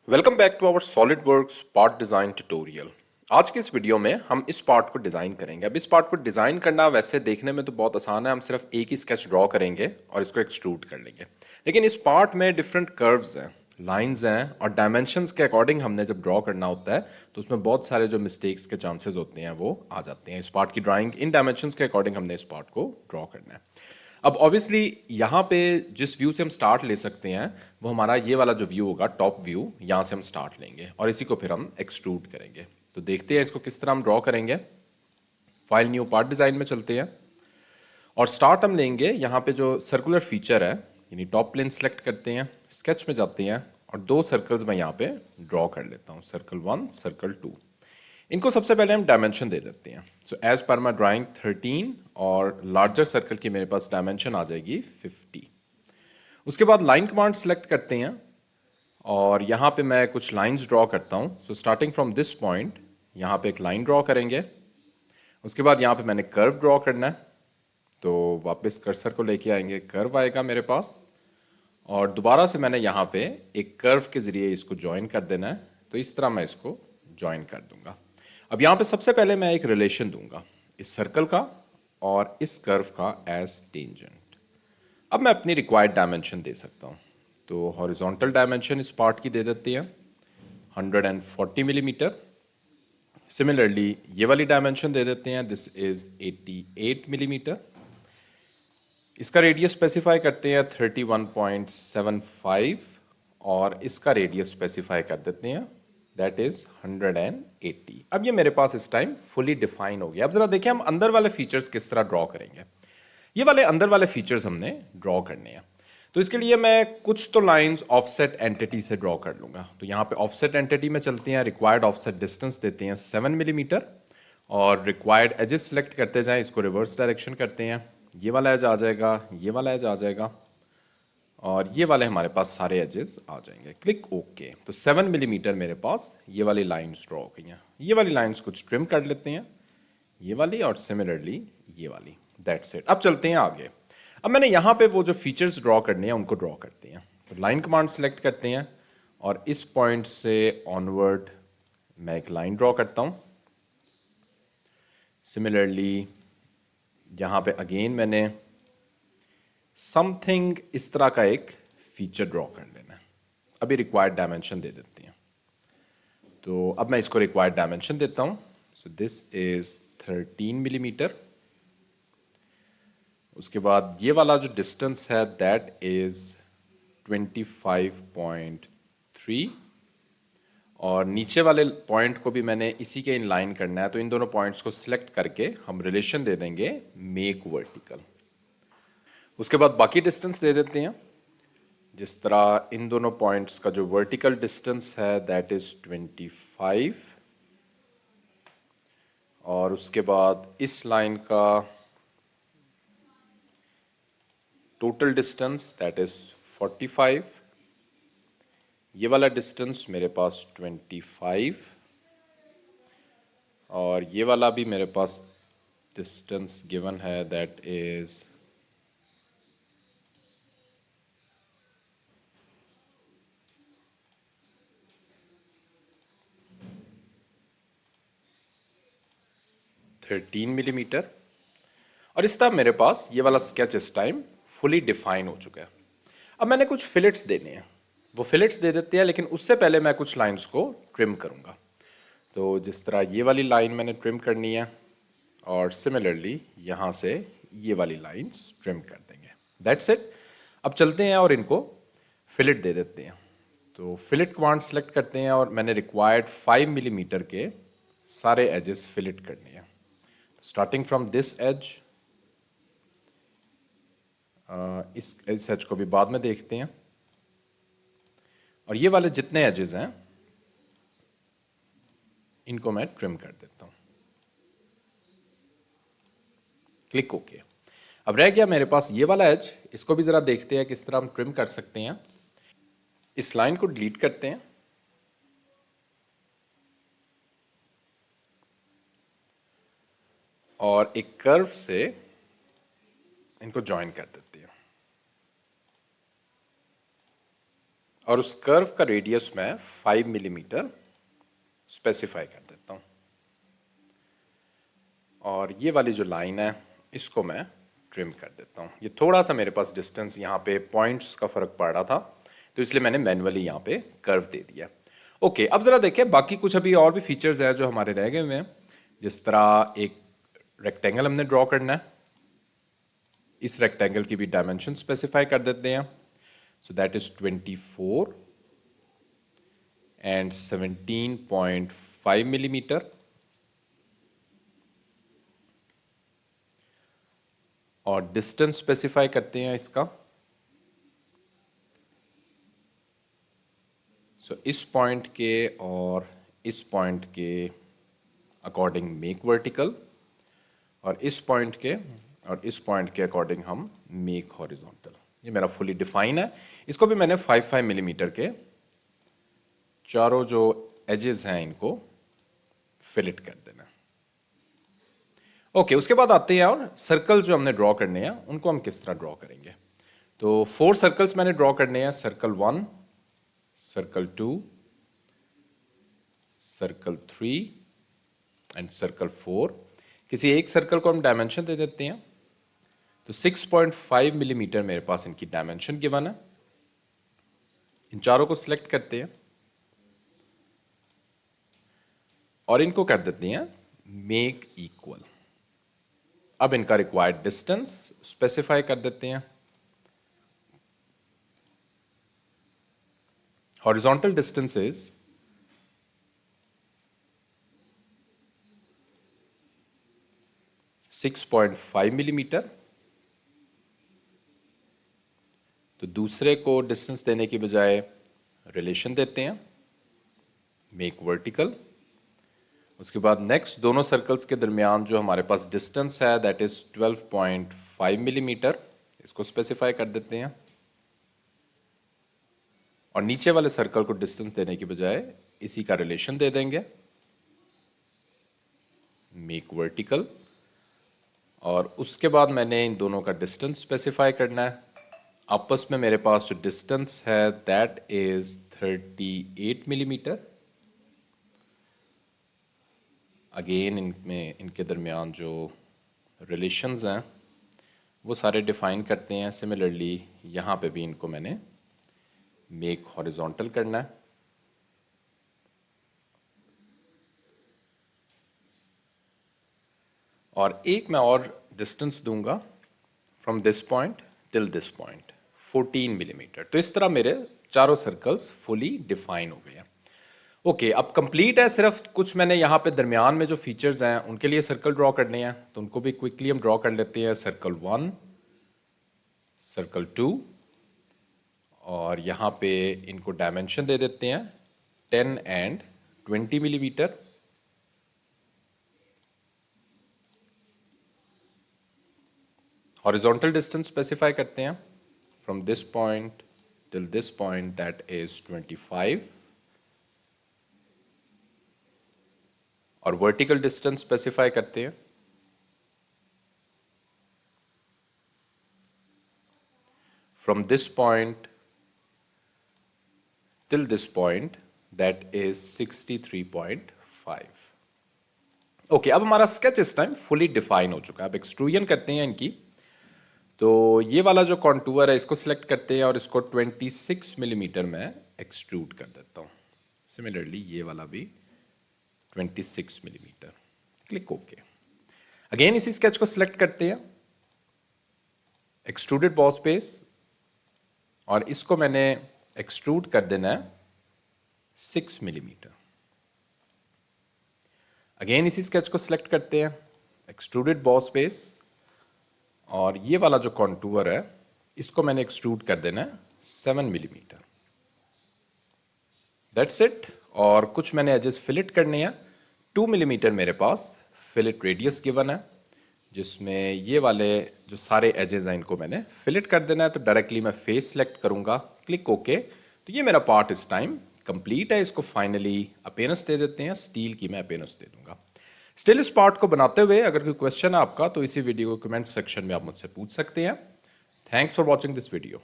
Welcome back to our SolidWorks part design tutorial. आज के इस वीडियो में हम इस पार्ट को डिज़ाइन करेंगे। अब इस पार्ट को डिज़ाइन करना वैसे देखने में तो बहुत आसान है, हम सिर्फ एक ही स्केच ड्रॉ करेंगे और इसको एक्सट्रूड कर लेंगे। लेकिन इस पार्ट में डिफरेंट कर्व्स हैं, लाइंस हैं और डायमेंशंस के अकॉर्डिंग हमने जब ड्रॉ करना होता है तो उसमें बहुत सारे जो मिस्टेक्स के चांसेस होते हैं वो आ जाते हैं। इस पार्ट की ड्राइंग इन डायमेंशंस के अकॉर्डिंग हमने इस पार्ट को ड्रॉ करना है। अब ऑब्वियसली यहाँ पे जिस व्यू से हम स्टार्ट ले सकते हैं वो हमारा ये वाला जो व्यू होगा, टॉप व्यू, यहाँ से हम स्टार्ट लेंगे और इसी को फिर हम एक्सट्रूड करेंगे। तो देखते हैं इसको किस तरह हम ड्रॉ करेंगे। फाइल न्यू पार्ट डिज़ाइन में चलते हैं और स्टार्ट हम लेंगे यहाँ पे जो सर्कुलर फीचर है, यानी टॉप प्लेन सेलेक्ट करते हैं, स्केच में जाते हैं और दो सर्कल्स मैं यहाँ पे ड्रॉ कर लेता हूँ, सर्कल 1, सर्कल 2। इनको सबसे पहले हम डायमेंशन दे देते हैं। सो एज पर माई ड्राइंग 13 और लार्जर सर्कल की मेरे पास डायमेंशन आ जाएगी 50। उसके बाद लाइन कमांड सेलेक्ट करते हैं और यहाँ पे मैं कुछ लाइंस ड्रॉ करता हूँ। So starting from this point यहाँ पे एक लाइन ड्रॉ करेंगे। उसके बाद यहाँ पे मैंने कर्व ड्रॉ करना है, तो वापस कर्सर को लेके आएंगे, कर्व आएगा मेरे पास और दोबारा से मैंने यहाँ पे एक कर्व के ज़रिए इसको ज्वाइन कर देना है। तो इस तरह मैं इसको ज्वाइन कर दूंगा। अब यहाँ पे सबसे पहले मैं एक रिलेशन दूंगा इस सर्कल का और इस कर्व का एज टेंजेंट। अब मैं अपनी रिक्वायर्ड डायमेंशन दे सकता हूँ। तो हॉरिजॉन्टल डायमेंशन इस पार्ट की दे देते हैं 140 मिलीमीटर। सिमिलरली ये वाली डायमेंशन दे देते हैं, दिस इज 88 मिलीमीटर। इसका रेडियस स्पेसिफाई करते हैं 31.75 और इसका रेडियस स्पेसिफाई कर देते हैं, दैट इज 180। अब ये मेरे पास इस टाइम फुली डिफाइन हो गया। अब जरा देखें हम अंदर वाले फीचर्स किस तरह ड्रॉ करेंगे। ये वाले अंदर वाले फीचर्स हमने ड्रॉ करने हैं। तो इसके लिए मैं कुछ तो लाइंस ऑफसेट एंटिटी से ड्रॉ कर लूँगा। तो यहाँ पे ऑफसेट एंटिटी में चलते हैं, रिक्वायर्ड ऑफसेट डिस्टेंस देते हैं 7 मिलीमीटर और रिक्वायर्ड एजेस सेलेक्ट करते जाएं, इसको रिवर्स डायरेक्शन करते हैं। ये वाला एज आ जाएगा, ये वाला एज आ जाएगा और ये वाले हमारे पास सारे एजेस आ जाएंगे। Click okay. तो 7 मिलीमीटर मेरे पास ये वाली लाइंस ड्रॉ हो गई हैं। ये वाली लाइंस कुछ ट्रिम कर लेते हैं, ये वाली और सिमिलरली ये वाली, दैट्स इट। अब चलते हैं आगे। अब मैंने यहाँ पे वो जो फीचर्स ड्रॉ करने हैं उनको ड्रॉ करते हैं। तो लाइन कमांड सेलेक्ट करते हैं और इस पॉइंट से ऑनवर्ड मैं एक लाइन ड्रॉ करता हूँ। सिमिलरली यहाँ पे अगेन मैंने समथिंग इस तरह का एक फीचर ड्रॉ कर लेना है। अभी रिक्वायर्ड डायमेंशन दे देते हैं। तो अब मैं इसको रिक्वायर्ड डायमेंशन देता हूँ। So this is 13 millimetre. उसके बाद ये वाला जो डिस्टेंस है दैट इज 25.3 और नीचे वाले पॉइंट को भी मैंने इसी के इन लाइन करना है। तो इन दोनों पॉइंट्स को सिलेक्ट करके हम रिलेशन दे देंगे मेक वर्टिकल। उसके बाद बाकी डिस्टेंस दे देते हैं। जिस तरह इन दोनों पॉइंट्स का जो वर्टिकल डिस्टेंस है दैट इज 25 और उसके बाद इस लाइन का टोटल डिस्टेंस दैट इज 45। ये वाला डिस्टेंस मेरे पास 25 और ये वाला भी मेरे पास डिस्टेंस गिवन है दैट इज 13 मिलीमीटर। और इस तरह मेरे पास ये वाला स्केच इस टाइम फुली डिफाइन हो चुका है। अब मैंने कुछ फिलेट्स देने हैं, वो फिलेट्स दे देते हैं, लेकिन उससे पहले मैं कुछ लाइंस को ट्रिम करूँगा। तो जिस तरह ये वाली लाइन मैंने ट्रिम करनी है और सिमिलरली यहाँ से ये वाली लाइंस ट्रिम कर देंगे, दैट्स इट। अब चलते हैं और इनको फिलेट दे देते हैं। तो फिलेट कमांड सेलेक्ट करते हैं और मैंने रिक्वायर्ड 5 मिलीमीटर के सारे एजेस फिलेट करने हैं। स्टार्टिंग फ्रॉम दिस एज, इस एज को भी बाद में देखते हैं और ये वाले जितने एजेस हैं इनको मैं ट्रिम कर देता हूं। Click okay. अब रह गया मेरे पास ये वाला एज, इसको भी जरा देखते हैं किस तरह हम ट्रिम कर सकते हैं। इस लाइन को डिलीट करते हैं और एक कर्व से इनको ज्वाइन कर देते हैं। और उस कर्व का रेडियस मैं 5 मिलीमीटर स्पेसिफाई कर देता हूँ। और ये वाली जो लाइन है इसको मैं ट्रिम कर देता हूँ। ये थोड़ा सा मेरे पास डिस्टेंस यहाँ पे पॉइंट्स का फ़र्क पड़ रहा था, तो इसलिए मैंने मैनुअली यहाँ पे कर्व दे दिया। ओके, अब ज़रा देखें बाकी कुछ अभी और भी फीचर्स हैं जो हमारे रह गए हुए हैं। जिस तरह एक रेक्टेंगल हमने ड्रॉ करना है, इस रेक्टेंगल की भी डायमेंशन स्पेसिफाई कर देते हैं। So that is 24 and 17.5 millimetre. और डिस्टेंस स्पेसिफाई करते हैं इसका। सो इस पॉइंट के और इस पॉइंट के अकॉर्डिंग मेक वर्टिकल, और इस पॉइंट के और इस पॉइंट के अकॉर्डिंग हम मेक हॉरिजॉन्टल। ये मेरा फुली डिफाइन है। इसको भी मैंने 5 मिलीमीटर के चारों जो एजेस हैं इनको फिलिट कर देना। ओके, उसके बाद आते हैं और सर्कल्स जो हमने ड्रॉ करने हैं उनको हम किस तरह ड्रॉ करेंगे। तो 4 सर्कल्स मैंने ड्रॉ करने हैं। Circle 1, circle 2, circle 3 and circle 4। किसी एक सर्कल को हम डायमेंशन दे देते हैं। तो 6.5 मिलीमीटर मेरे पास इनकी डायमेंशन गिवन है। इन चारों को सिलेक्ट करते हैं और इनको कर देते हैं मेक इक्वल। अब इनका रिक्वायर्ड डिस्टेंस स्पेसिफाई कर देते हैं। Horizontal distance is 6.5 millimetre. तो दूसरे को डिस्टेंस देने की बजाय रिलेशन देते हैं मेक वर्टिकल। उसके बाद नेक्स्ट दोनों सर्कल्स के दरमियान जो हमारे पास डिस्टेंस है दैट इज 12.5 मिलीमीटर, इसको स्पेसिफाई कर देते हैं। और नीचे वाले सर्कल को डिस्टेंस देने की बजाय इसी का रिलेशन दे देंगे मेक वर्टिकल। और उसके बाद मैंने इन दोनों का डिस्टेंस स्पेसिफाई करना है। आपस में मेरे पास जो डिस्टेंस है दैट इज 38 मिलीमीटर। अगेन इनमें इनके दरमियान जो रिलेशंस हैं वो सारे डिफाइन करते हैं। सिमिलरली यहाँ पे भी इनको मैंने मेक हॉरिजॉन्टल करना है। और एक मैं और डिस्टेंस दूंगा from this point till this point 14 millimetre. तो इस तरह मेरे चारों सर्कल्स फुली डिफाइन हो गए हैं। ओके, अब कंप्लीट है। सिर्फ कुछ मैंने यहाँ पे दरमियान में जो फीचर्स हैं उनके लिए सर्कल ड्रॉ करने हैं, तो उनको भी क्विकली हम ड्रॉ कर लेते हैं। सर्कल 1, सर्कल 2, और यहाँ पे इनको डायमेंशन दे देते हैं 10 and 20 millimetre. Horizontal distance specify करते हैं from this point till this point that is 25। और वर्टिकल डिस्टेंस स्पेसिफाई करते हैं from this point till this point that is 63.5। Okay, अब हमारा स्केच इस टाइम फुली डिफाइन हो चुका है। अब एक्सट्रूजन करते हैं इनकी। तो ये वाला जो कॉन्टूर है इसको सिलेक्ट करते हैं और इसको 26 मिलीमीटर में एक्सट्रूड कर देता हूँ। सिमिलरली ये वाला भी 26 मिलीमीटर। Click okay. अगेन इसी स्केच को सिलेक्ट करते हैं, एक्सट्रूडेड बॉस बेस, और इसको मैंने एक्सट्रूड कर देना है 6 मिलीमीटर। अगेन इसी स्केच को सिलेक्ट करते हैं, एक्सट्रूडेड बॉस बेस, और ये वाला जो कॉन्टूर है इसको मैंने एक्सट्रूड कर देना है 7 मिलीमीटर। That's it. और कुछ मैंने एजेस फिलिट करने हैं। 2 मिलीमीटर मेरे पास फिलिट रेडियस गिवन है, जिसमें ये वाले जो सारे एजेस हैं इनको मैंने फिलिट कर देना है। तो डायरेक्टली मैं फेस सेलेक्ट करूंगा, क्लिक ओके। तो ये मेरा पार्ट इस टाइम कंप्लीट है। इसको फाइनली अपीयरेंस दे देते हैं। स्टील की मैं अपीयरेंस दे दूंगा। स्टिल इस पार्ट को बनाते हुए अगर कोई क्वेश्चन है आपका तो इसी वीडियो को कमेंट सेक्शन में आप मुझसे पूछ सकते हैं। Thanks for watching this video.